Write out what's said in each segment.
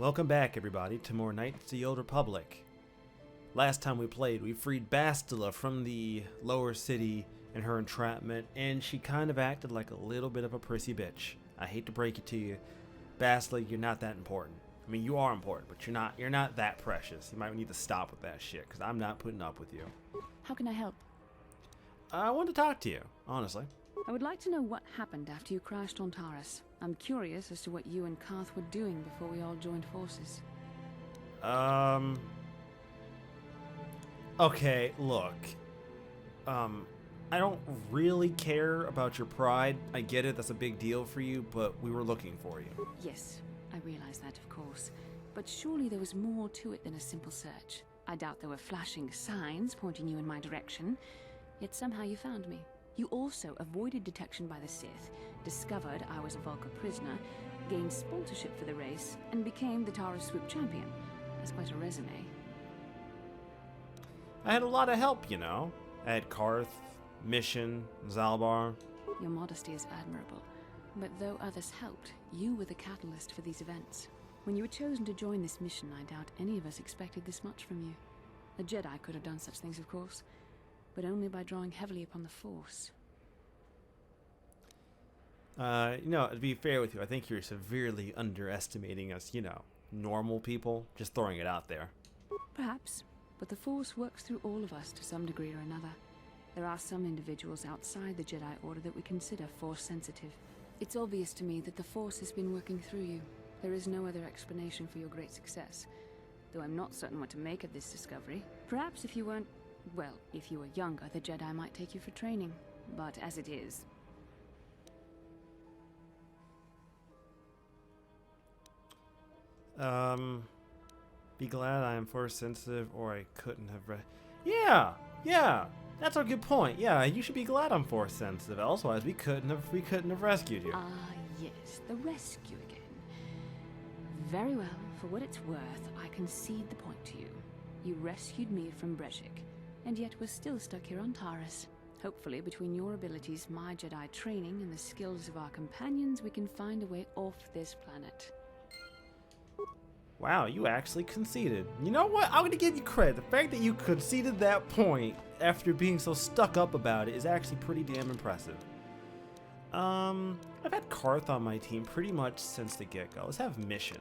Welcome back, everybody, to more Knights of the Old Republic. Last time we played, we freed Bastila from the lower city and her entrapment, and she kind of acted like a little bit of a prissy bitch. I hate to break it to you, Bastila, you're not that important. I mean, you are important, but you're not that precious. You might need to stop with that shit, because I'm not putting up with you. How can I help? I want to talk to you, honestly. I would like to know what happened after you crashed on Taurus. I'm curious as to what you and Karth were doing before we all joined forces. Okay, look. I don't really care about your pride. I get it, that's a big deal for you, but we were looking for you. Yes, I realize that, of course. But surely there was more to it than a simple search. I doubt there were flashing signs pointing you in my direction, yet somehow you found me. You also avoided detection by the Sith, discovered I was a Vulca prisoner, gained sponsorship for the race, and became the Taurus Swoop champion. That's quite a resume. I had a lot of help, you know. I had Karth, Mission, Zalbar. Your modesty is admirable. But though others helped, you were the catalyst for these events. When you were chosen to join this mission, I doubt any of us expected this much from you. A Jedi could have done such things, of course, but only by drawing heavily upon the Force. You know, to be fair with you, I think you're severely underestimating us, you know, normal people. Just throwing it out there. Perhaps, but the Force works through all of us to some degree or another. There are some individuals outside the Jedi Order that we consider Force-sensitive. It's obvious to me that the Force has been working through you. There is no other explanation for your great success, though I'm not certain what to make of this discovery. Perhaps if you weren't... well, if you were younger, the Jedi might take you for training. But as it is... Be glad I am Force sensitive, or I couldn't have Yeah, that's a good point. Yeah, you should be glad I'm Force sensitive. Otherwise, we couldn't have rescued you. Ah, yes, the rescue again. Very well. For what it's worth, I concede the point to you. You rescued me from Brejik, and yet we're still stuck here on Taurus. Hopefully, between your abilities, my Jedi training, and the skills of our companions, we can find a way off this planet. Wow, you actually conceded. You know what? I'm gonna give you credit. The fact that you conceded that point after being so stuck up about it is actually pretty damn impressive. I've had Karth on my team pretty much since the get-go. Let's have Mission.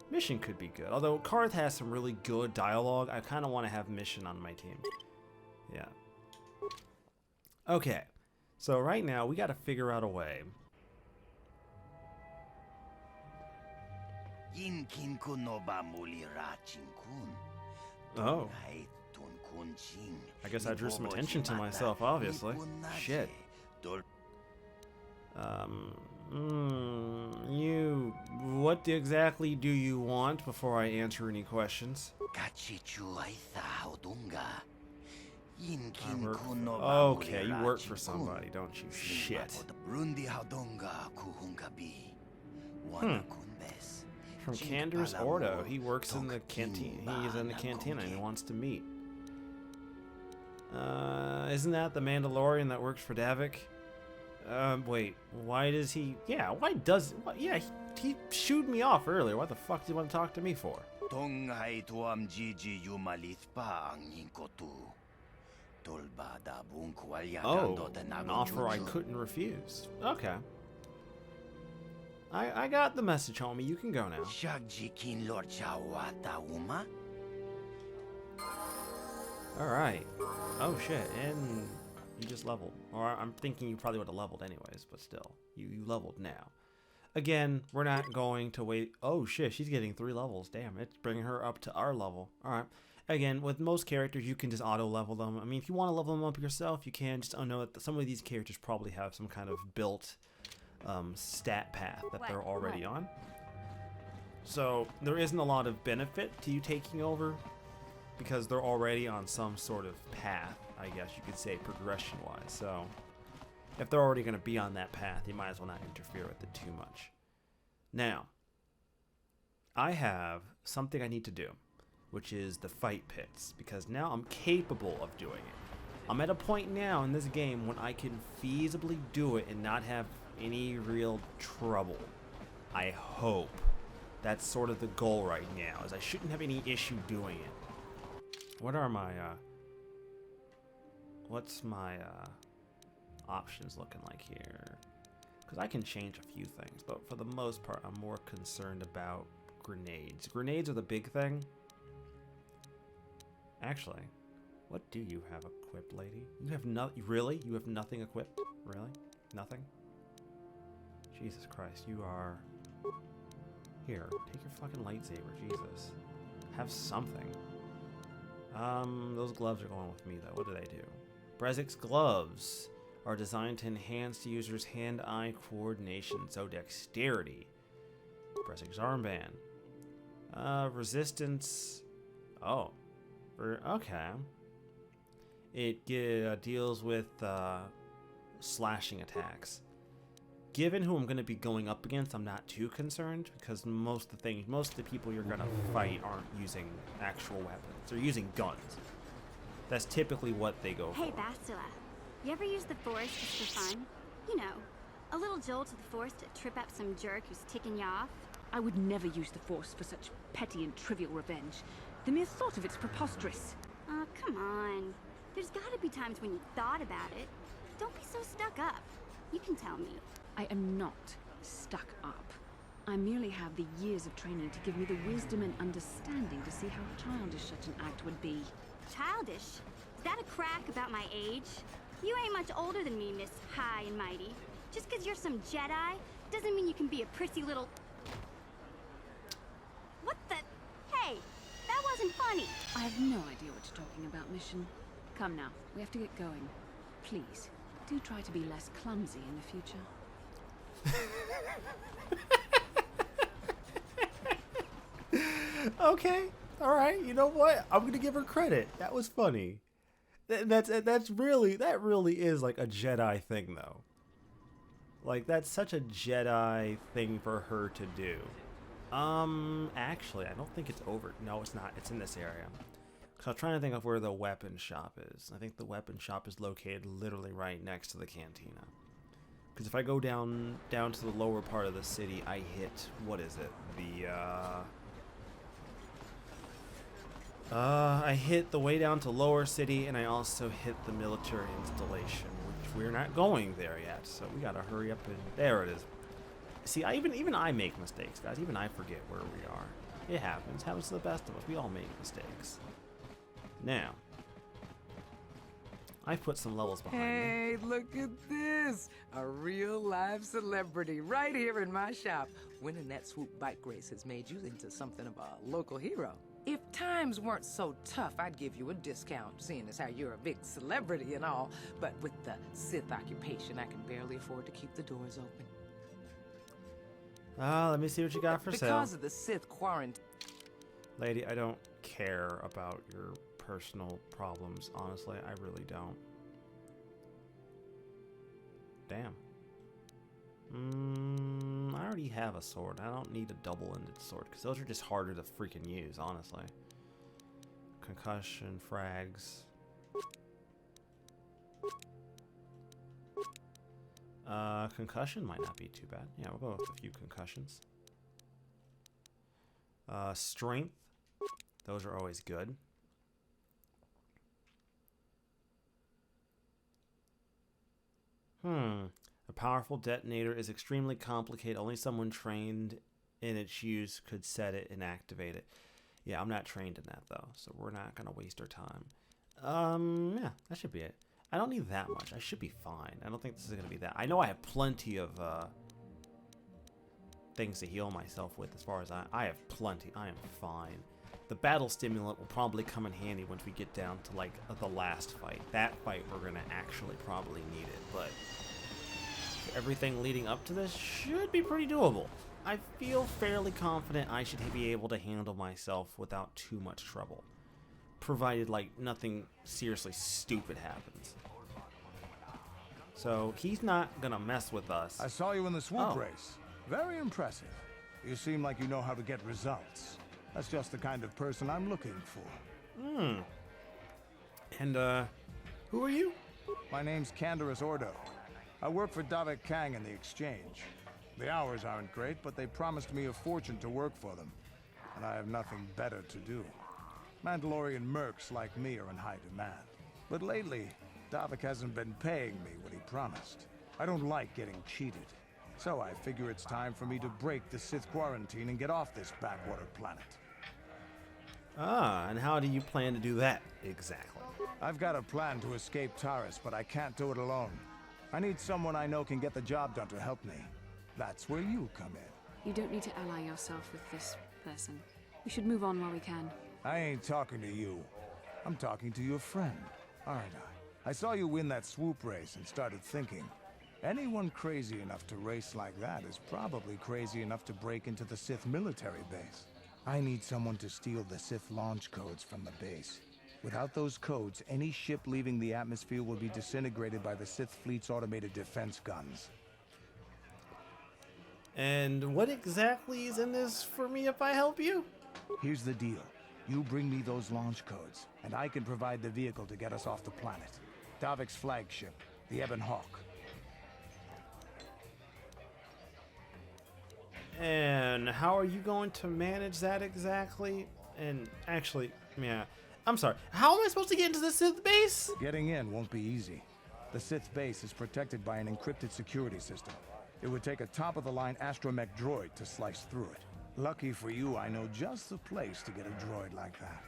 Mission could be good. Although Karth has some really good dialogue, I kind of want to have Mission on my team. Yeah. Okay. So right now, we got to figure out a way. Oh. I guess I drew some attention to myself, obviously. Shit. What exactly do you want before I answer any questions? Okay, you work for somebody, don't you? Shit. From Cander's Ordo. He works in the canteen. He is in the cantina and he wants to meet. Isn't that the Mandalorian that works for Davik? Wait, why does he... Yeah, yeah, he shooed me off earlier. What the fuck do you want to talk to me for? An offer I couldn't refuse. Okay. I got the message, homie. You can go now. Alright. Oh shit, and you just leveled. Or I'm thinking you probably would have leveled anyways, but still. You leveled now. Again, we're not going to wait. Oh shit, she's getting 3 levels. Damn, it's bringing her up to our level. Alright. Again, with most characters, you can just auto-level them. I mean, if you want to level them up yourself, you can. Just know that some of these characters probably have some kind of built stat path that they're already on. So there isn't a lot of benefit to you taking over because they're already on some sort of path, I guess you could say, progression-wise. So if they're already going to be on that path, you might as well not interfere with it too much. Now, I have something I need to do, which is the fight pits, because now I'm capable of doing it. I'm at a point now in this game when I can feasibly do it and not have any real trouble. I hope. That's sort of the goal right now, is I shouldn't have any issue doing it. What are my, what's my, options looking like here? Because I can change a few things, but for the most part, I'm more concerned about grenades. Grenades are the big thing. Actually, what do you have equipped, lady? You have really? You have nothing equipped? Really? Nothing? Jesus Christ, you are... Here, take your fucking lightsaber, Jesus. Have something. Those gloves are going with me, though. What do they do? Brezzik's gloves are designed to enhance the user's hand-eye coordination, so dexterity. Brezzik's armband. Resistance... Oh. Okay. It deals with slashing attacks. Given who I'm going to be going up against, I'm not too concerned, because most of the people you're going to fight aren't using actual weapons. They're using guns. That's typically what they go for. Hey, Bastila. You ever use the Force just for fun? You know, a little jolt of the Force to trip up some jerk who's ticking you off? I would never use the Force for such petty and trivial revenge. The mere thought of it's preposterous. Oh, come on. There's gotta be times when you thought about it. Don't be so stuck up. You can tell me. I am not stuck up. I merely have the years of training to give me the wisdom and understanding to see how childish such an act would be. Childish? Is that a crack about my age? You ain't much older than me, Miss High and Mighty. Just 'cause you're some Jedi doesn't mean you can be a prissy little... What the... Hey, that wasn't funny. I have no idea what you're talking about, Mission. Come now, we have to get going. Please, do try to be less clumsy in the future. Okay, all right. You know what? I'm gonna give her credit. That was funny. That really is like a Jedi thing, though. Like, that's such a Jedi thing for her to do. Actually, I don't think it's over. No, it's not. It's in this area. Cause I'm trying to think of where the weapon shop is. I think the weapon shop is located literally right next to the cantina. Because if I go down to the lower part of the city, I hit, what is it? I hit the way down to lower city, and I also hit the military installation, which we're not going there yet. So we gotta hurry up and there it is. See, even I make mistakes, guys. Even I forget where we are. It happens. It happens to the best of us. We all make mistakes. Now, I've put some levels behind me. Hey, look at this! A real live celebrity right here in my shop. Winning that swoop bike race has made you into something of a local hero. If times weren't so tough, I'd give you a discount, seeing as how you're a big celebrity and all. But with the Sith occupation, I can barely afford to keep the doors open. Let me see what you got for sale. Because of the Sith quarantine. Lady, I don't care about your personal problems, honestly. I really don't. Damn. I already have a sword. I don't need a double-ended sword, because those are just harder to freaking use, honestly. Concussion, frags. Concussion might not be too bad. Yeah, we'll go with a few concussions. Strength. Those are always good. A powerful detonator is extremely complicated. Only someone trained in its use could set it and activate it. Yeah, I'm not trained in that, though, so we're not going to waste our time. Yeah, that should be it. I don't need that much. I should be fine. I don't think this is going to be that. I know I have plenty of things to heal myself with as far as I have plenty. I am fine. The battle stimulant will probably come in handy once we get down to, like, the last fight. That fight, we're going to actually probably need it, but everything leading up to this should be pretty doable. I feel fairly confident I should be able to handle myself without too much trouble. Provided, like, nothing seriously stupid happens. So, he's not gonna mess with us. I saw you in the swoop race. Very impressive. You seem like you know how to get results. That's just the kind of person I'm looking for. And, who are you? My name's Canderous Ordo. I work for Davik Kang in the Exchange. The hours aren't great, but they promised me a fortune to work for them. And I have nothing better to do. Mandalorian mercs like me are in high demand. But lately, Davik hasn't been paying me what he promised. I don't like getting cheated. So I figure it's time for me to break the Sith quarantine and get off this backwater planet. Ah, and how do you plan to do that exactly? I've got a plan to escape Taris, but I can't do it alone. I need someone I know can get the job done to help me. That's where you come in. You don't need to ally yourself with this person. We should move on while we can. I ain't talking to you. I'm talking to your friend, aren't I? I saw you win that swoop race and started thinking, anyone crazy enough to race like that is probably crazy enough to break into the Sith military base. I need someone to steal the Sith launch codes from the base. Without those codes, any ship leaving the atmosphere will be disintegrated by the Sith fleet's automated defense guns. And what exactly is in this for me if I help you? Here's the deal. You bring me those launch codes, and I can provide the vehicle to get us off the planet. Davik's flagship, the Ebon Hawk. And how are you going to manage that exactly? And actually, yeah, I'm sorry. How am I supposed to get into the Sith base? Getting in won't be easy. The Sith base is protected by an encrypted security system. It would take a top-of-the-line astromech droid to slice through it. Lucky for you, I know just the place to get a droid like that.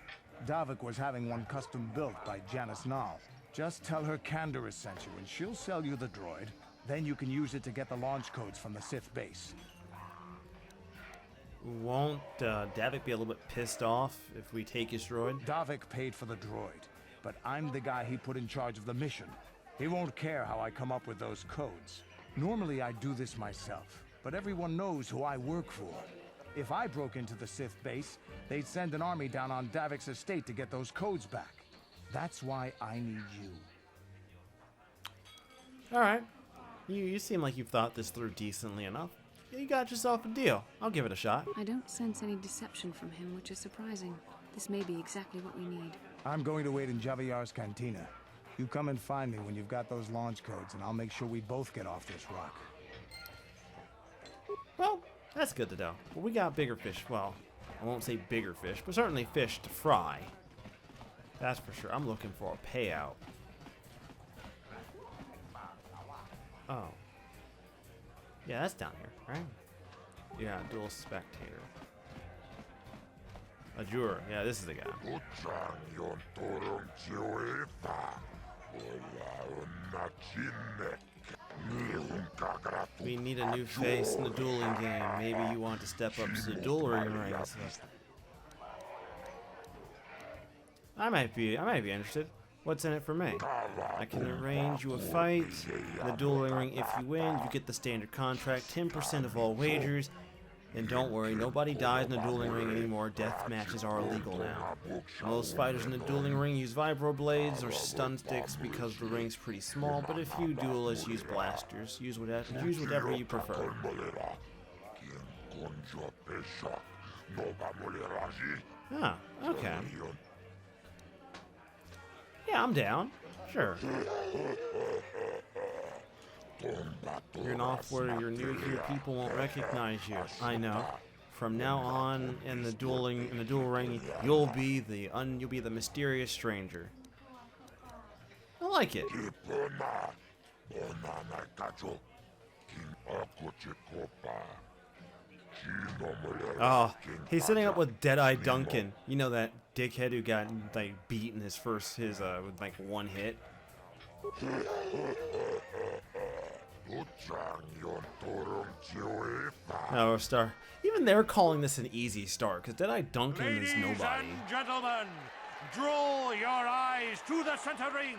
Davik was having one custom built by Janice Nall. Just tell her Candaris sent you, and she'll sell you the droid. Then you can use it to get the launch codes from the Sith base. Won't Davik be a little bit pissed off if we take his droid? Davik paid for the droid, but I'm the guy he put in charge of the mission. He won't care how I come up with those codes. Normally I'd do this myself, but everyone knows who I work for. If I broke into the Sith base, they'd send an army down on Davik's estate to get those codes back. That's why I need you. Alright. You seem like you've thought this through decently enough. You got yourself a deal. I'll give it a shot. I don't sense any deception from him, which is surprising. This may be exactly what we need. I'm going to wait in Javier's cantina. You come and find me when you've got those launch codes, and I'll make sure we both get off this rock. Well, that's good to know. But we got bigger fish. Well, I won't say bigger fish, but certainly fish to fry. That's for sure. I'm looking for a payout. Oh. Yeah, that's down here, right? Yeah, dual spectator. Ajur. Yeah, this is the guy. We need a new face in the dueling game. Maybe you want to step up to the dueling ranks. I might be interested. What's in it for me? I can arrange you a fight in the dueling ring. If you win, you get the standard contract, 10% of all wagers. And don't worry, nobody dies in the dueling ring anymore. Death matches are illegal now. Most fighters in the dueling ring use vibro blades or stun sticks because the ring's pretty small, but a few duelists use blasters. Use whatever you prefer. Ah, okay. Yeah, I'm down. Sure. You're off where you're new here, people won't recognize you. I know. From now on, in the duel ring, you'll be the mysterious stranger. I like it. Oh, he's sitting up with Deadeye Duncan. You know that dickhead who got like beat in his with like one hit. Oh, star. Even they're calling this an easy start because Deadeye Duncan is nobody. Ladies and gentlemen, draw your eyes to the center ring.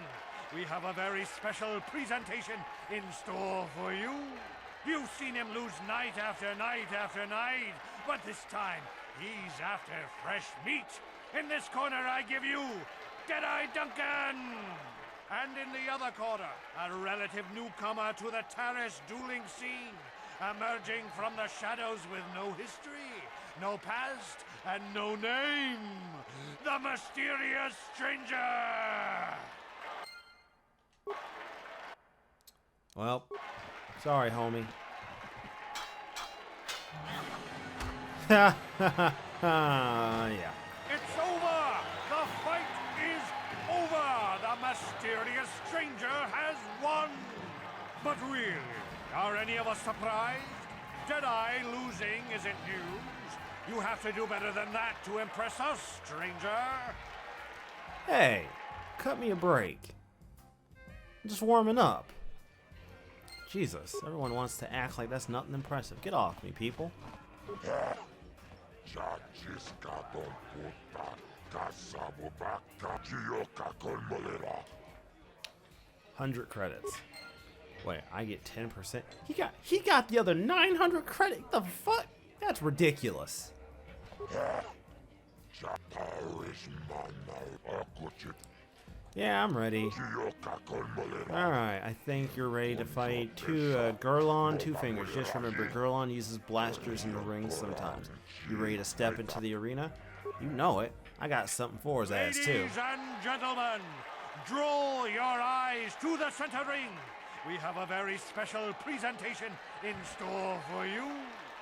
We have a very special presentation in store for you. You've seen him lose night after night after night, but this time he's after fresh meat. In this corner, I give you Deadeye Duncan. And in the other corner, a relative newcomer to the Taris dueling scene, emerging from the shadows with no history, no past, and no name, the mysterious stranger! Well, sorry, homie. Ha ha ha ha. Yeah. It's over! The fight is over! The mysterious stranger has won! But really, are any of us surprised? Jedi losing isn't news. You have to do better than that to impress us, stranger. Hey, cut me a break. I'm just warming up. Jesus, everyone wants to act like that's nothing impressive. Get off me, people. 100 credits. Wait, I get 10%. He got the other 900 credit. The fuck? That's ridiculous. Yeah, I'm ready. Alright, I think you're ready to fight Gurlon Two Fingers. Just remember, Gurlon uses blasters in the ring sometimes. You ready to step into the arena? You know it. I got something for his ass, too. Ladies and gentlemen, draw your eyes to the center ring. We have a very special presentation in store for you.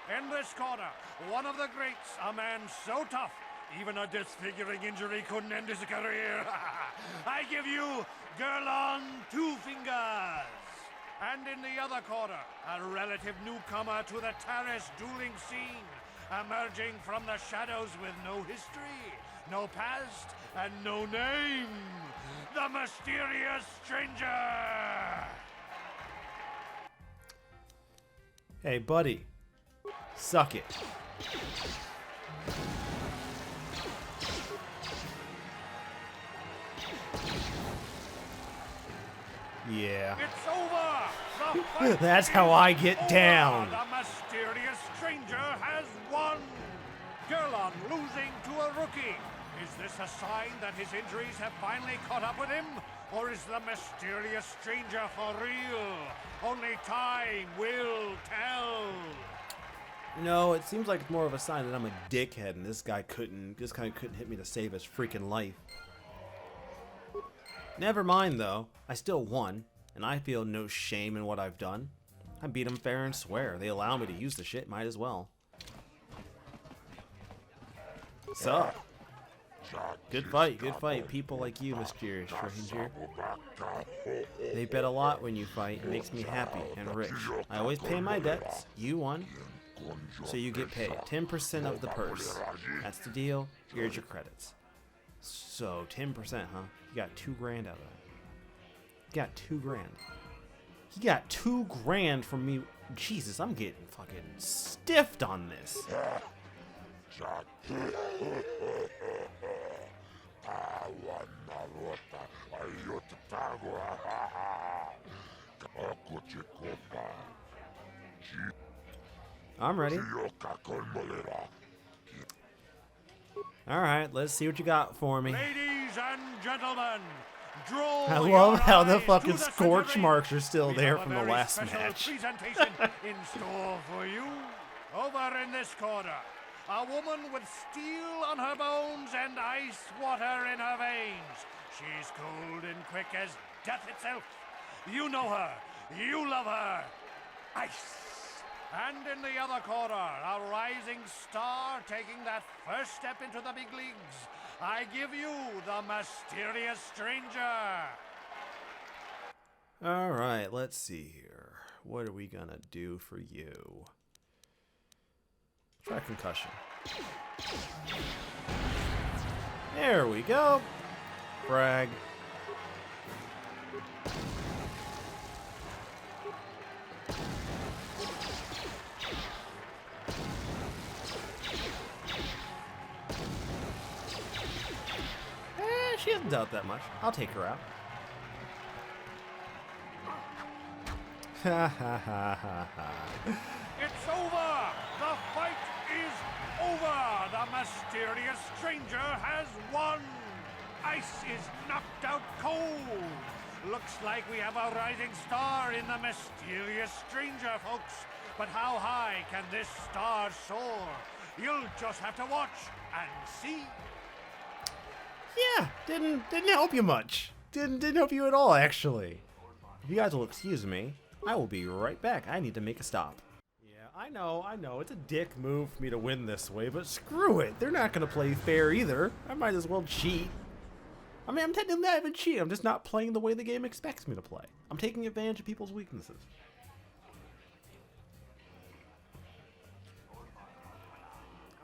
In this corner, one of the greats, a man so tough, even a disfiguring injury couldn't end his career. I give you Gurlon Two Fingers. And in the other corner, a relative newcomer to the terrace dueling scene, emerging from the shadows with no history, no past, and no name, the mysterious stranger. Hey, buddy. Suck it. Yeah. It's over! The fight That's how I get over. down. The mysterious stranger has won! Gurlon losing to a rookie. Is this a sign that his injuries have finally caught up with him? Or is the mysterious stranger for real? Only time will tell. No, it seems like it's more of a sign that I'm a dickhead and this guy couldn't hit me to save his freaking life. Never mind though, I still won, and I feel no shame in what I've done. I beat him fair and square. They allow me to use the shit, might as well. So, good fight, people like you, mysterious stranger. They bet a lot when you fight, it makes me happy and rich. I always pay my debts, you won, so you get paid 10% of the purse. That's the deal, here's your credits. So, 10%, huh? You got 2 grand out of that. You got 2 grand. He got 2 grand from me. Jesus, I'm getting fucking stiffed on this. I'm ready. Alright, let's see what you got for me. Ladies and gentlemen, draw I your love how the eyes fucking to the scorch center marks ring. are still We there have from a the very last special match. presentation in store for you. Over in this corner, a woman with steel on her bones and ice water in her veins. She's cold and quick as death itself. You know her. You love her. Ice. And in the other corner, a rising star taking that first step into the big leagues. I give you the mysterious stranger. Alright, let's see here. What are we gonna do for you? Try concussion. There we go. Frag. She hasn't dealt that much. I'll take her out. Ha ha ha ha ha. It's over! The fight is over! The mysterious stranger has won! Ice is knocked out cold! Looks like we have a rising star in the mysterious stranger, folks. But how high can this star soar? You'll just have to watch and see. Yeah, didn't help you much. Didn't help you at all, actually. If you guys will excuse me, I will be right back. I need to make a stop. Yeah, I know. It's a dick move for me to win this way, but screw it. They're not going to play fair either. I might as well cheat. I mean, I'm technically not even cheating. I'm just not playing the way the game expects me to play. I'm taking advantage of people's weaknesses.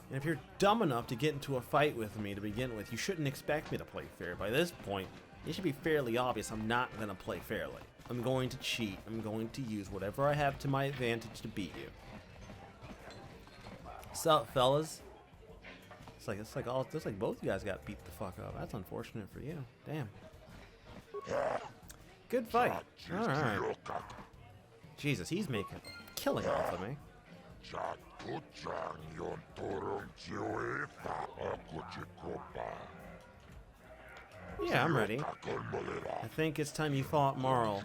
And if you're dumb enough to get into a fight with me to begin with, you shouldn't expect me to play fair. By this point, it should be fairly obvious I'm not going to play fairly. I'm going to cheat. I'm going to use whatever I have to my advantage to beat you. What's up, fellas? It's like both you guys got beat the fuck up. That's unfortunate for you. Damn. Good fight. All right. Jesus, he's making a killing off of me. Yeah, I'm ready. I think it's time you fought Marl.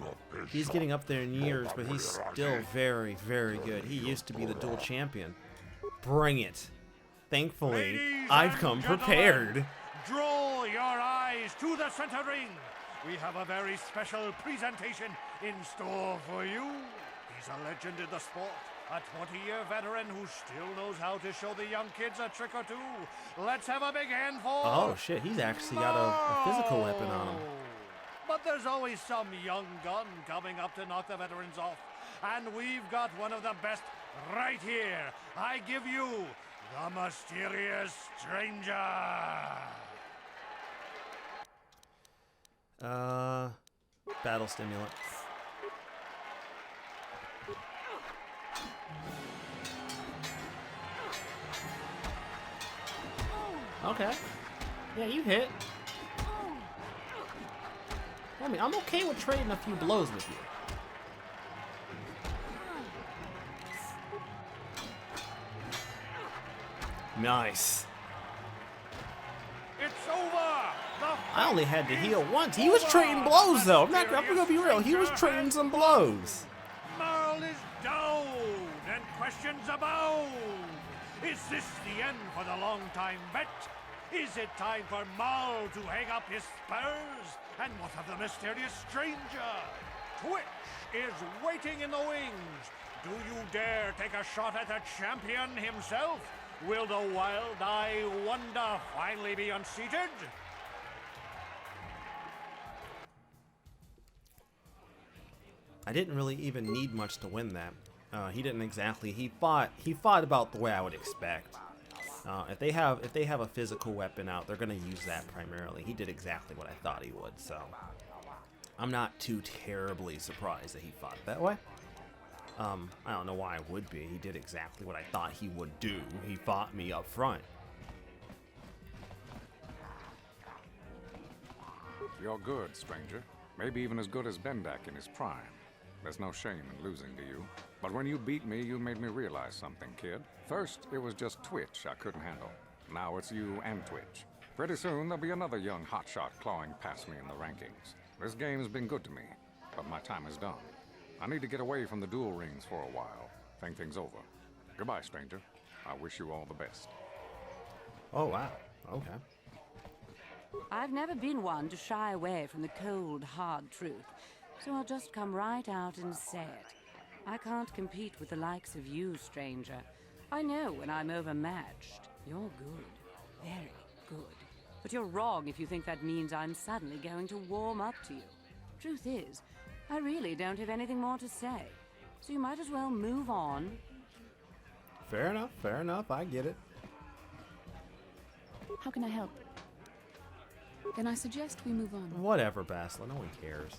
He's getting up there in years, but he's still very, very good. He used to be the dual champion. Bring it. Thankfully, I've come prepared. Draw your eyes to the center ring. We have a very special presentation in store for you. He's a legend in the sport. A 20-year veteran who still knows how to show the young kids a trick or two. Let's have a big hand for... Oh, shit. He's actually got a physical weapon on him. But there's always some young gun coming up to knock the veterans off. And we've got one of the best right here. I give you the mysterious stranger. Battle stimulant. Okay. Yeah, you hit. I mean, I'm okay with trading a few blows with you. Nice. It's over. I only had to heal once. He was trading blows, though. I'm gonna be real. He was trading some blows. Marl is down, and questions abound. Is this the end for the long-time vet? Is it time for Marl to hang up his spurs? And what of the mysterious stranger? Twitch is waiting in the wings. Do you dare take a shot at the champion himself? Will the wild-eye wonder finally be unseated? I didn't really even need much to win that. He didn't exactly. He fought about the way I would expect. If they have a physical weapon out, they're gonna use that primarily. He did exactly what I thought he would, so I'm not too terribly surprised that he fought that way. I don't know why I would be. He did exactly what I thought he would do. He fought me up front. You're good, stranger. Maybe even as good as Bendak in his prime. There's no shame in losing to you. But when you beat me, you made me realize something, kid. First, it was just Twitch I couldn't handle. Now it's you and Twitch. Pretty soon, there'll be another young hotshot clawing past me in the rankings. This game's been good to me, but my time is done. I need to get away from the duel rings for a while. Think things over. Goodbye, stranger. I wish you all the best. Oh, wow. Okay. I've never been one to shy away from the cold, hard truth, so I'll just come right out and say it. I can't compete with the likes of you, stranger. I know when I'm overmatched. You're good. Very good. But you're wrong if you think that means I'm suddenly going to warm up to you. Truth is, I really don't have anything more to say, so you might as well move on. Fair enough. I get it. How can I help? Then I suggest we move on. Whatever, Basla. No one cares.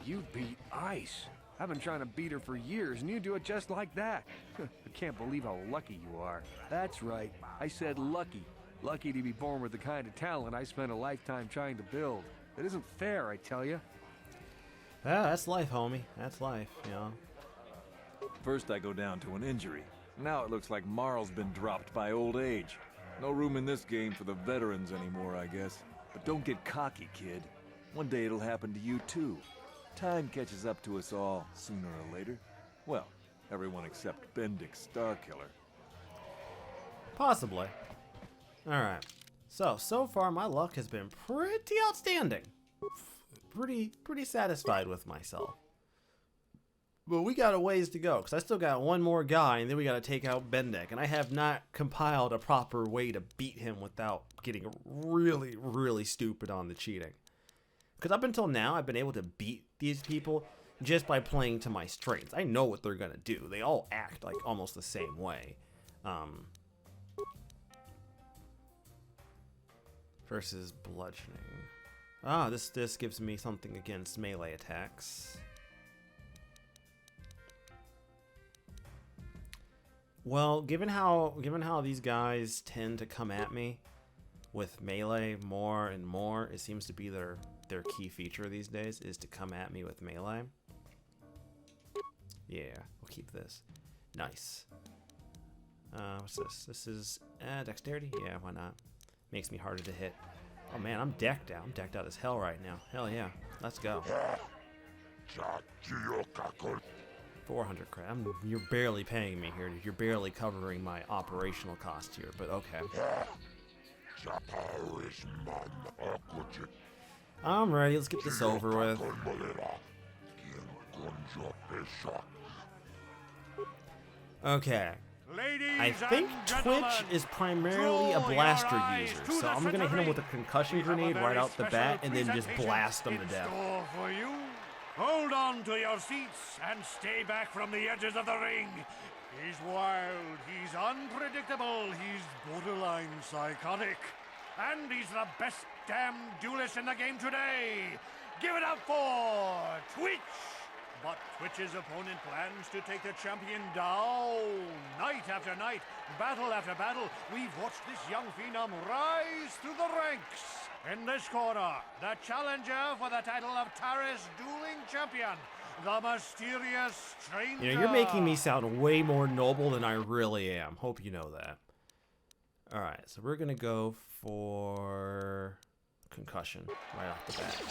You beat Ice. I've been trying to beat her for years, and you do it just like that. I can't believe how lucky you are. That's right. I said lucky. Lucky to be born with the kind of talent I spent a lifetime trying to build. It isn't fair, I tell you. Yeah, that's life, homie. That's life, you know. First I go down to an injury. Now it looks like Marl's been dropped by old age. No room in this game for the veterans anymore, I guess. But don't get cocky, kid. One day it'll happen to you too. Time catches up to us all, sooner or later. Well, everyone except Bendix Starkiller. Possibly. Alright. So far my luck has been pretty outstanding. Pretty satisfied with myself. But we got a ways to go, because I still got one more guy, and then we got to take out Bendek. And I have not compiled a proper way to beat him without getting really, really stupid on the cheating. Because up until now, I've been able to beat these people just by playing to my strengths. I know what they're going to do. They all act like almost the same way. Versus bludgeoning. Ah, this gives me something against melee attacks. Well, given how these guys tend to come at me with melee more and more, it seems to be their key feature these days is to come at me with melee. Yeah, we'll keep this. Nice. What's this? This is dexterity? Yeah, why not? Makes me harder to hit. Oh man, I'm decked out. I'm decked out as hell right now. Hell yeah. Let's go. 400 crap. You're barely paying me here. You're barely covering my operational cost here, but okay. I'm ready. Let's get this over with. Okay. I think Twitch is primarily a blaster user, so I'm gonna hit him with a concussion grenade right out the bat and then just blast him to death. Hold on to your seats and stay back from the edges of the ring. He's wild, he's unpredictable, he's borderline psychotic. And he's the best damn duelist in the game today. Give it up for Twitch! But Twitch's opponent plans to take the champion down. Night after night, battle after battle, we've watched this young phenom rise through the ranks. In this corner, the challenger for the title of Taris Dueling Champion, the mysterious stranger. You know, you're making me sound way more noble than I really am. Hope you know that. Alright, so we're gonna go for concussion right off the bat.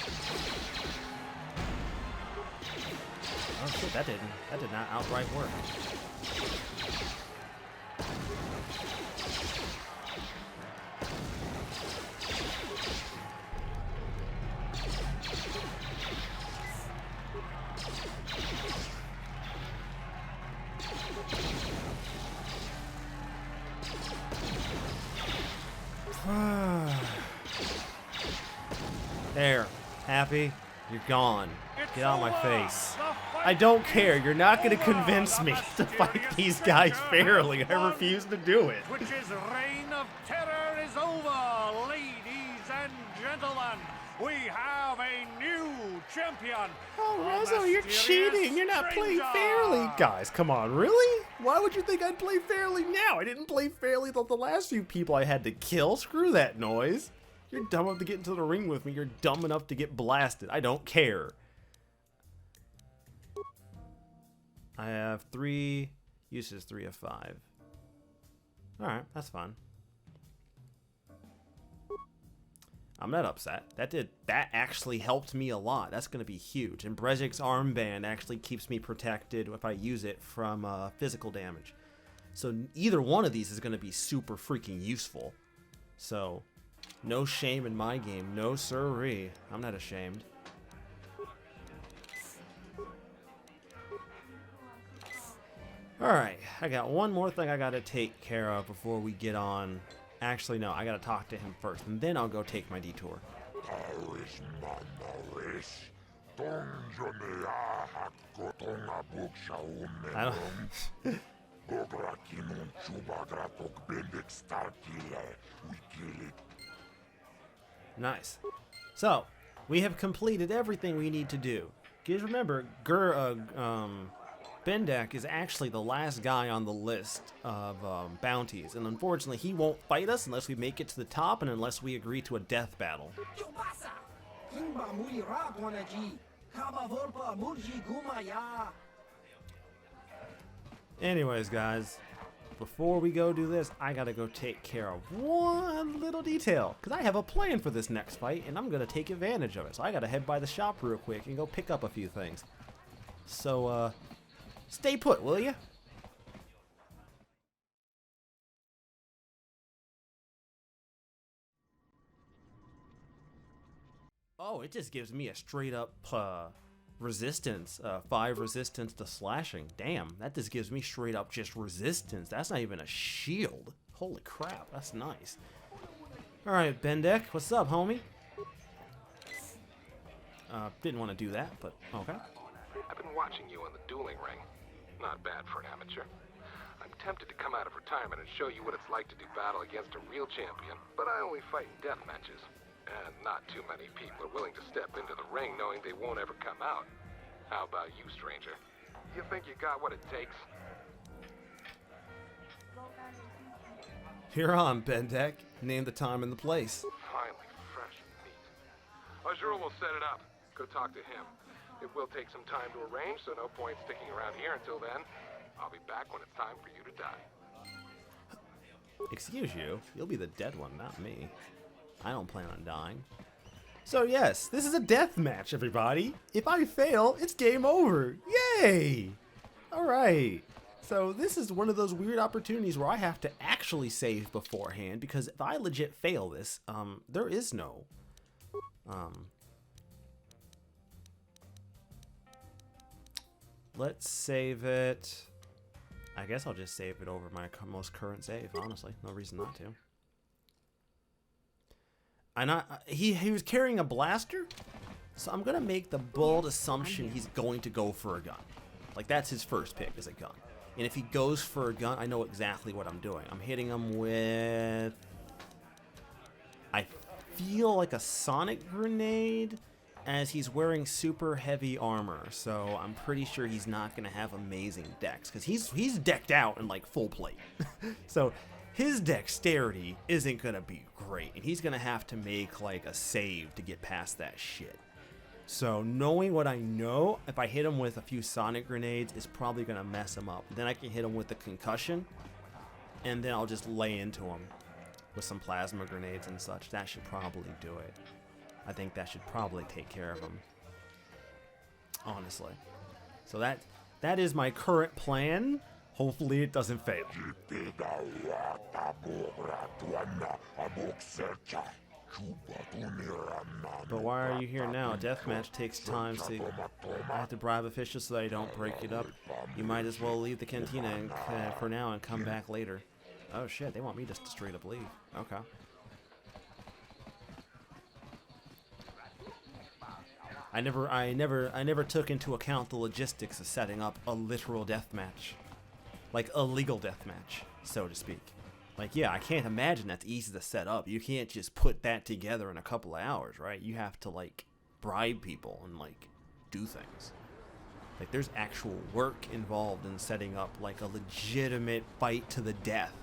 Oh shit, that did not outright work. There. Happy? You're gone. Get out of my face. I don't care. You're not going to convince me to fight these guys fairly. I refuse to do it. Twitch's reign of terror is over, ladies and gentlemen. We have a new champion. Oh, Rezo, you're cheating. You're not playing fairly. Guys, come on. Really? Why would you think I'd play fairly now? I didn't play fairly with the last few people I had to kill. Screw that noise. You're dumb enough to get into the ring with me. You're dumb enough to get blasted. I don't care. I have 3 uses, 3 of 5. Alright, that's fun. I'm not upset. That actually helped me a lot. That's going to be huge. And Brezik's armband actually keeps me protected if I use it from physical damage. So either one of these is going to be super freaking useful. So, no shame in my game. No sirree. I'm not ashamed. Alright, I got one more thing I gotta take care of before we get on. Actually, no, I gotta talk to him first, and then I'll go take my detour. I don't... Nice. So, we have completed everything we need to do. Because remember, Bendak is actually the last guy on the list of bounties, and unfortunately he won't fight us unless we make it to the top and unless we agree to a death battle. Anyways, guys, before we go do this, I gotta go take care of one little detail, because I have a plan for this next fight, and I'm gonna take advantage of it. So I gotta head by the shop real quick and go pick up a few things. So, stay put, will ya? Oh, it just gives me a straight up resistance, 5 resistance to slashing. Damn, that just gives me straight up just resistance. That's not even a shield. Holy crap, that's nice. Alright, Bendek, what's up, homie? Didn't want to do that, but okay. I've been watching you on the dueling ring. Not bad for an amateur. I'm tempted to come out of retirement and show you what it's like to do battle against a real champion, but I only fight in death matches. And not too many people are willing to step into the ring knowing they won't ever come out. How about you, stranger? You think you got what it takes? Here on, Bendek. Name the time and the place. Finally, fresh meat. Azure will set it up. Go talk to him. It will take some time to arrange, so no point sticking around here until then. I'll be back when it's time for you to die. Excuse you, you'll be the dead one, not me. I don't plan on dying. So yes, this is a death match, everybody. If I fail, it's game over. Yay! Alright. So this is one of those weird opportunities where I have to actually save beforehand, because if I legit fail this, there is no let's save it. I guess I'll just save it over my most current save, honestly. No reason not to. He was carrying a blaster, so I'm gonna make the bold assumption he's going to go for a gun. Like, that's his first pick, is a gun. And if he goes for a gun, I know exactly what I'm doing. I'm hitting him with, I feel like a sonic grenade, as he's wearing super heavy armor, so I'm pretty sure he's not gonna have amazing dex, because he's decked out in like full plate. So his dexterity isn't gonna be great, and he's gonna have to make like a save to get past that shit. So knowing what I know, if I hit him with a few sonic grenades, it's probably gonna mess him up. Then I can hit him with the concussion, and then I'll just lay into him with some plasma grenades and such. That should probably do it. I think that should probably take care of him, honestly. So that is my current plan. Hopefully it doesn't fail. But why are you here now? Deathmatch takes time, so I have to bribe officials so that I don't break it up. You might as well leave the cantina for now and come back later. Oh shit, they want me just to straight up leave. Okay. I never took into account the logistics of setting up a literal deathmatch. Like a legal deathmatch, so to speak. Like, yeah, I can't imagine that's easy to set up. You can't just put that together in a couple of hours, right? You have to, like, bribe people and, like, do things. Like, there's actual work involved in setting up, like, a legitimate fight to the death.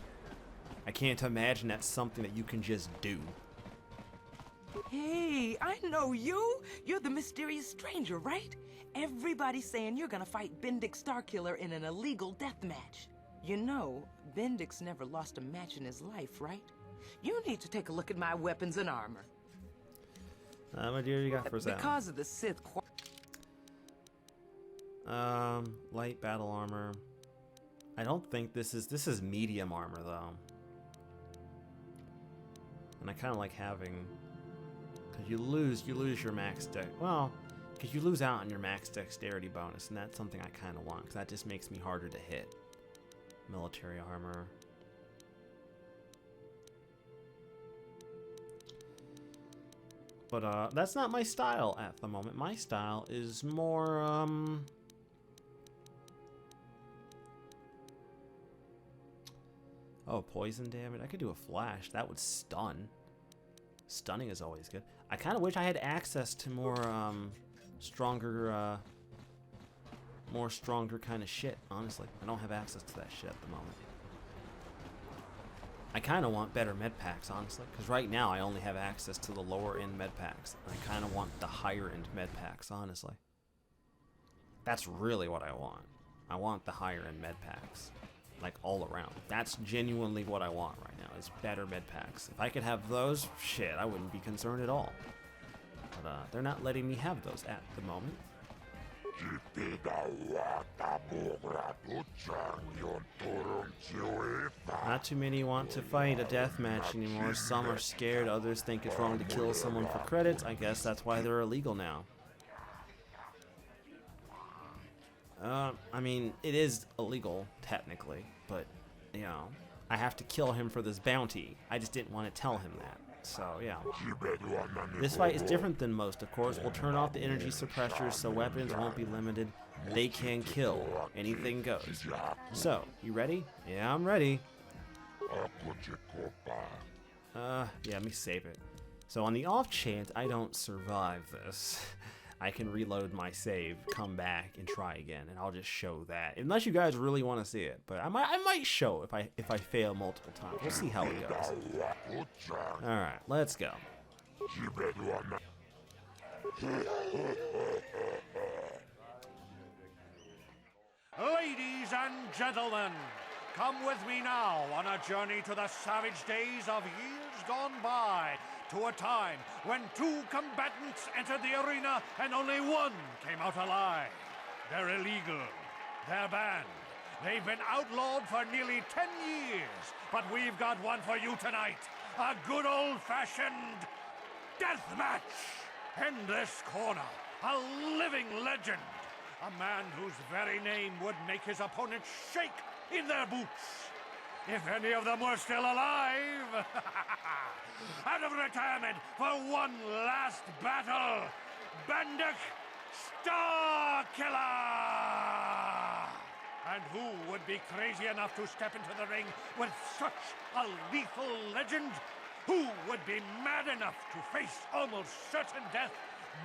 I can't imagine that's something that you can just do. Hey, I know you. You're the mysterious stranger, right? Everybody's saying you're gonna fight Bendik Starkiller in an illegal death match. You know, Bendik's never lost a match in his life, right? You need to take a look at my weapons and armor. My dear, you got for that? Because of the Sith. Light battle armor. I don't think this is medium armor though. And I kind of like having, because you lose your max dex. Well, because you lose out on your max dexterity bonus, and that's something I kind of want, because that just makes me harder to hit. Military armor. But that's not my style at the moment. My style is more oh, poison damage. I could do a flash. That would stun. Stunning is always good. I kind of wish I had access to more stronger kind of shit, honestly. I don't have access to that shit at the moment. I kind of want better med packs, honestly, because right now I only have access to the lower end med packs. I kind of want the higher end med packs, honestly. That's really what I want. I want the higher end med packs, like all around. That's genuinely what I want right now, is better med packs. If I could have those, shit, I wouldn't be concerned at all. But they're not letting me have those at the moment. Not too many want to fight a deathmatch anymore. Some are scared, others think it's wrong to kill someone for credits. I guess that's why they're illegal now. I mean, it is illegal, technically, but, you know, I have to kill him for this bounty. I just didn't want to tell him that. So, yeah. This fight is different than most, of course. We'll turn off the energy suppressors so weapons won't be limited. They can kill. Anything goes. So, you ready? Yeah, I'm ready. Yeah, let me save it. So on the off chance I don't survive this, I can reload my save, come back, and try again, and I'll just show that. Unless you guys really want to see it, but I might show if I fail multiple times. We'll see how it goes. All right, let's go. Ladies and gentlemen, come with me now on a journey to the savage days of years gone by, to a time when 2 combatants entered the arena and only 1 came out alive. They're illegal. They're banned. They've been outlawed for nearly 10 years, but we've got one for you tonight. A good old-fashioned death match. In this corner, a living legend. A man whose very name would make his opponents shake in their boots. If any of them were still alive. Out of retirement for one last battle, Banduk Starkiller! And who would be crazy enough to step into the ring with such a lethal legend? Who would be mad enough to face almost certain death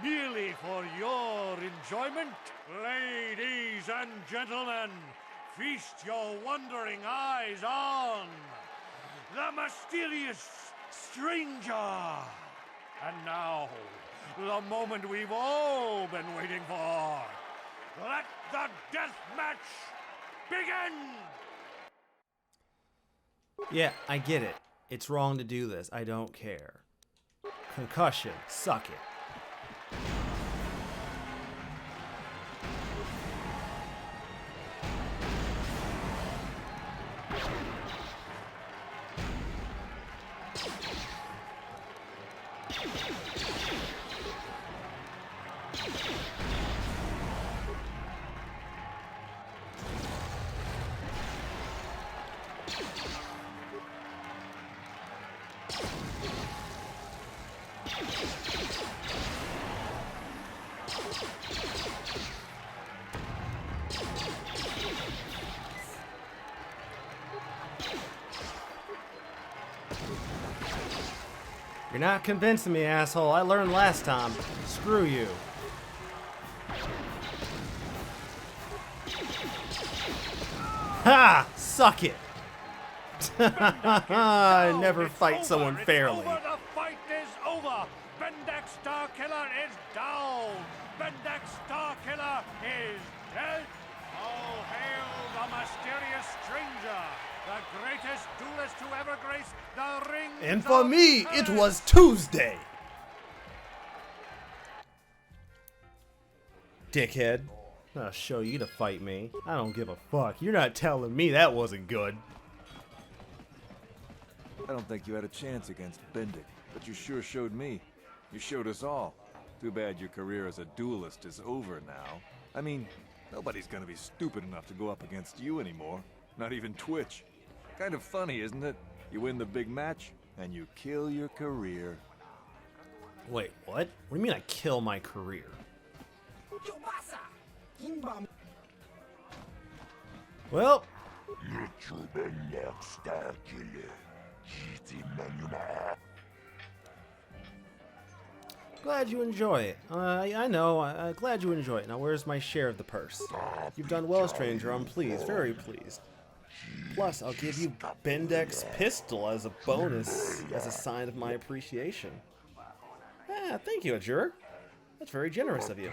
merely for your enjoyment? Ladies and gentlemen, feast your wondering eyes on the mysterious stranger. And now, the moment we've all been waiting for. Let the death match begin! Yeah, I get it. It's wrong to do this. I don't care. Concussion. Suck it. You're not convincing me, asshole. I learned last time. Screw you. Ha! Suck it! I never fight someone fairly. The fight is over. Banduk Starkiller is down. Banduk Starkiller is dead. All hail the mysterious stranger, the greatest duelist to ever grace the ring. And for me, it was Tuesday. Dickhead. I'll show you to fight me. I don't give a fuck. You're not telling me that wasn't good. I don't think you had a chance against Bendik, but you sure showed me. You showed us all. Too bad your career as a duelist is over now. I mean, nobody's gonna be stupid enough to go up against you anymore. Not even Twitch. Kind of funny, isn't it? You win the big match, and you kill your career. Wait, what? What do you mean I kill my career? Well, glad you enjoy it. I know. I'm glad you enjoy it. Now, where's my share of the purse? You've done well, stranger. I'm pleased. Very pleased. Plus, I'll give you Bendek's pistol as a bonus, as a sign of my appreciation. Ah, thank you, Ajur. That's very generous of you.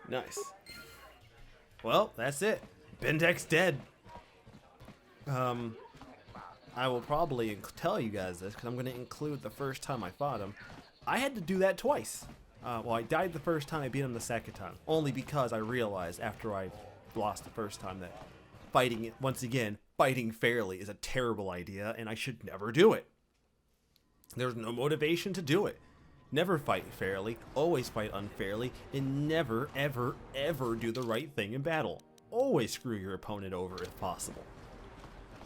Nice. Well, that's it. Bendek's dead. I will probably tell you guys this, because I'm going to include the first time I fought him. I had to do that twice. Well, I died the first time, I beat him the second time. Only because I realized after I lost the first time that fighting, once again, fighting fairly is a terrible idea, and I should never do it. There's no motivation to do it. Never fight fairly, always fight unfairly, and never, ever, ever do the right thing in battle. Always screw your opponent over if possible.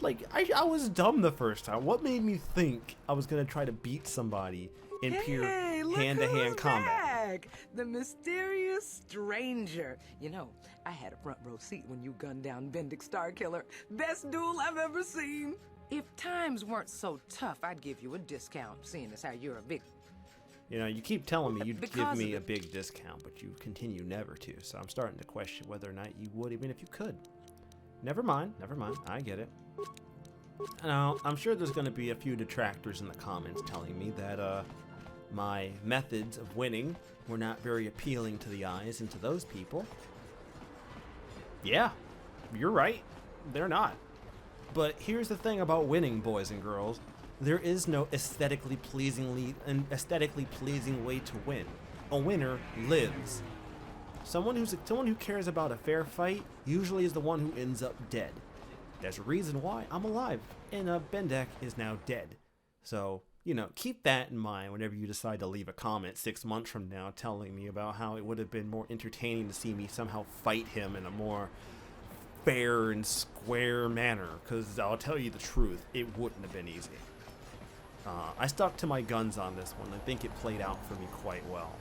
Like, I was dumb the first time. What made me think I was going to try to beat somebody in pure hand-to-hand combat? Back. The mysterious stranger. You know, I had a front row seat when you gunned down Bendick Starkiller. Best duel I've ever seen. If times weren't so tough, I'd give you a discount, seeing as how you're a big... You know, you keep telling me you'd give Because me of a big discount, but you continue never to, so I'm starting to question whether or not you would, even if you could. Never mind, I get it. Now, I'm sure there's going to be a few detractors in the comments telling me that, my methods of winning were not very appealing to the eyes and to those people. Yeah, you're right. They're not. But here's the thing about winning, boys and girls. There is no aesthetically pleasing way to win. A winner lives. Someone who cares about a fair fight usually is the one who ends up dead. There's a reason why I'm alive, and Bendak is now dead. So, you know, keep that in mind whenever you decide to leave a comment 6 months from now telling me about how it would have been more entertaining to see me somehow fight him in a more fair and square manner, because I'll tell you the truth, it wouldn't have been easy. I stuck to my guns on this one. I think it played out for me quite well.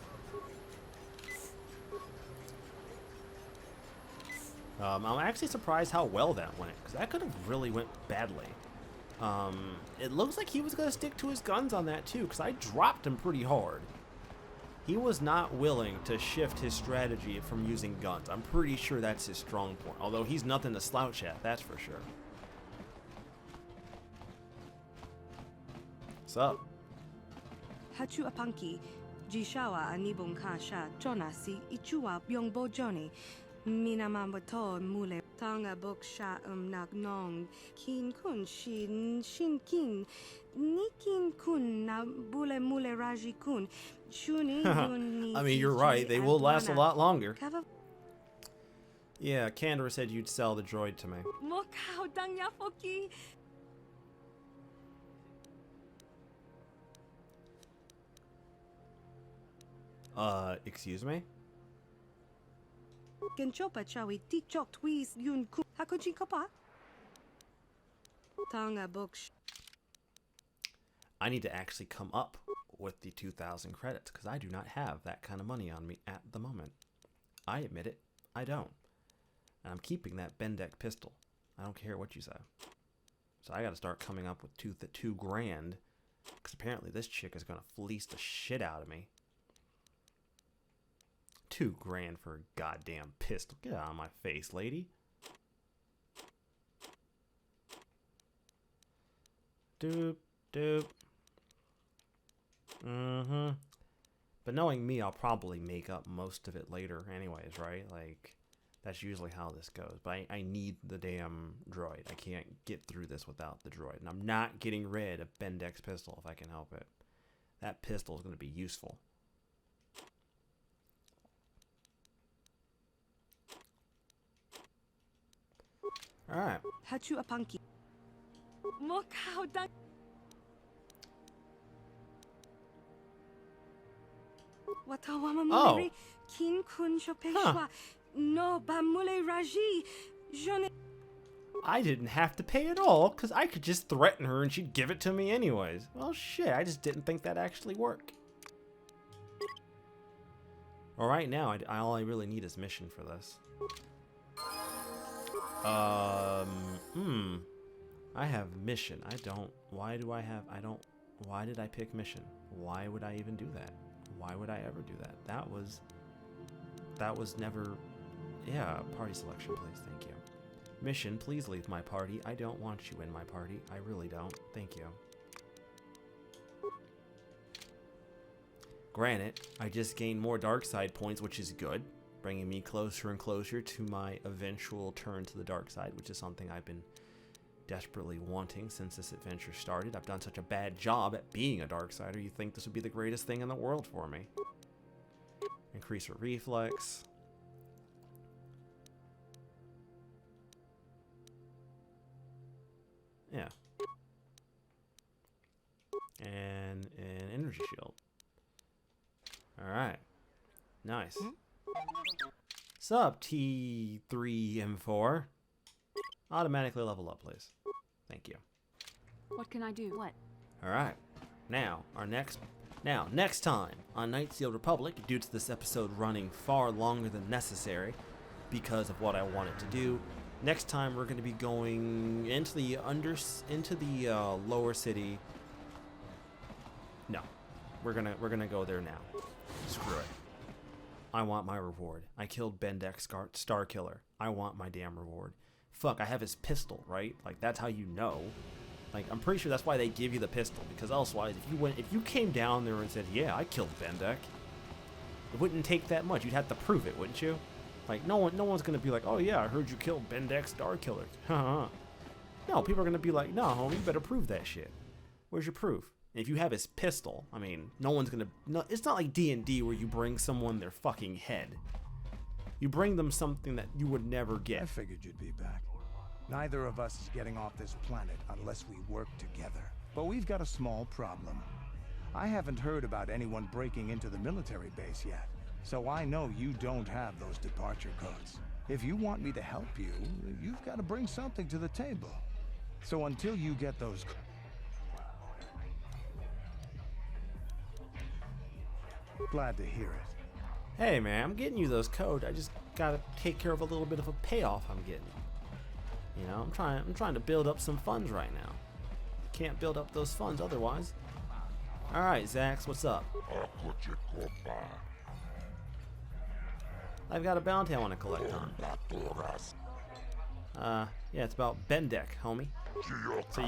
I'm actually surprised how well that went, because that could have really went badly. It looks like he was going to stick to his guns on that too, because I dropped him pretty hard. He was not willing to shift his strategy from using guns. I'm pretty sure that's his strong point, although he's nothing to slouch at, that's for sure. What's up? Hachu apanki, jishawa anibong kasha, jonasi, ichua byongbo joni, minamambato mule, tanga boksha nagnong, kin kun shin kin, nikin kun na bule mule raji kun, shuni I mean, you're right, they will last a lot longer. Yeah, Candor said you'd sell the droid to me. Mokao dangya foki. Excuse me? Genchopa chawi tichok twis yun ku hakoji kopa. Tanga books. I need to actually come up with the 2,000 credits, because I do not have that kind of money on me at the moment. I admit it, I don't. And I'm keeping that Bendak pistol. I don't care what you say. So I gotta start coming up with two grand, because apparently this chick is gonna fleece the shit out of me. 2 grand for a goddamn pistol. Get out of my face, lady. Doop, doop. But knowing me, I'll probably make up most of it later anyways, right? Like, that's usually how this goes. But I need the damn droid. I can't get through this without the droid. And I'm not getting rid of Bendek's pistol if I can help it. That pistol is going to be useful. Alright. Hachu apanki. Mokao dang. Watawama mule kin kun shopeshwa. No ba mule raji. Jone. I didn't have to pay at all, because I could just threaten her and she'd give it to me anyways. Well, shit, I just didn't think that'd actually work. All right, now, all I really need is mission for this. I have mission. Why did I pick mission? Why would I even do that? Why would I ever do that? That was never, yeah, party selection, please, thank you. Mission, please leave my party. I don't want you in my party. I really don't. Thank you. Granted, I just gained more dark side points, which is good, bringing me closer and closer to my eventual turn to the dark side, which is something I've been desperately wanting since this adventure started. I've done such a bad job at being a Darksider, you'd think this would be the greatest thing in the world for me. Increase her reflex. Yeah. And an energy shield. nice. Sup, T3M4. Automatically level up, please. Thank you. What can I do? What? Alright. Next time on Knights of the Old Republic, due to this episode running far longer than necessary because of what I wanted to do, next time we're going to be going into the lower city. No. We're gonna go there now. Screw it. I want my reward. I killed Bendek Star Killer. I want my damn reward. Fuck, I have his pistol, right? Like, that's how you know. Like, I'm pretty sure that's why they give you the pistol, because otherwise, if you came down there and said, yeah, I killed Bendek, it wouldn't take that much. You'd have to prove it, wouldn't you? Like, no one's gonna be like, oh yeah, I heard you killed Bendek Star Killer. No, people are gonna be like, no, homie, you better prove that shit. Where's your proof? And if you have his pistol, I mean, no one's gonna. No, it's not like D&D where you bring someone their fucking head. You bring them something that you would never get. I figured you'd be back. Neither of us is getting off this planet unless we work together. But we've got a small problem. I haven't heard about anyone breaking into the military base yet, so I know you don't have those departure codes. If you want me to help you, you've got to bring something to the table. So until you get those... Glad to hear it. Hey man, I'm getting you those codes. I just gotta take care of a little bit of a payoff I'm getting. You know, I'm trying to build up some funds right now. Can't build up those funds otherwise. Alright, Zax, what's up? I've got a bounty I want to collect on. Yeah, it's about Bendek, homie. So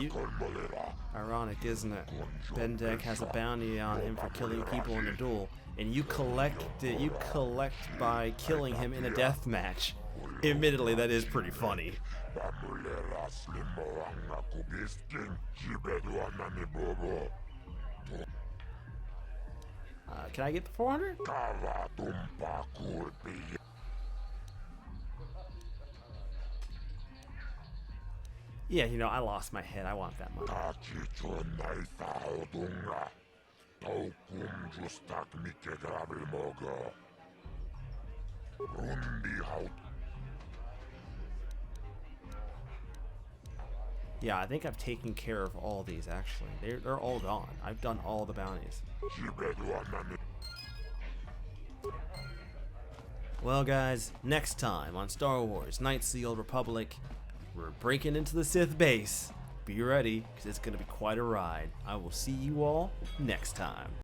ironic, isn't it? Bendek has a bounty on him for killing people in a duel, and you collect it. You collect by killing him in a death match. Admittedly, that is pretty funny. Can I get the 400? Yeah, you know, I lost my head. I want that money. Yeah, I think I've taken care of all these, actually. They're all gone. I've done all the bounties. Well, guys, next time on Star Wars Knights of the Old Republic, we're breaking into the Sith base. Be ready, because it's going to be quite a ride. I will see you all next time.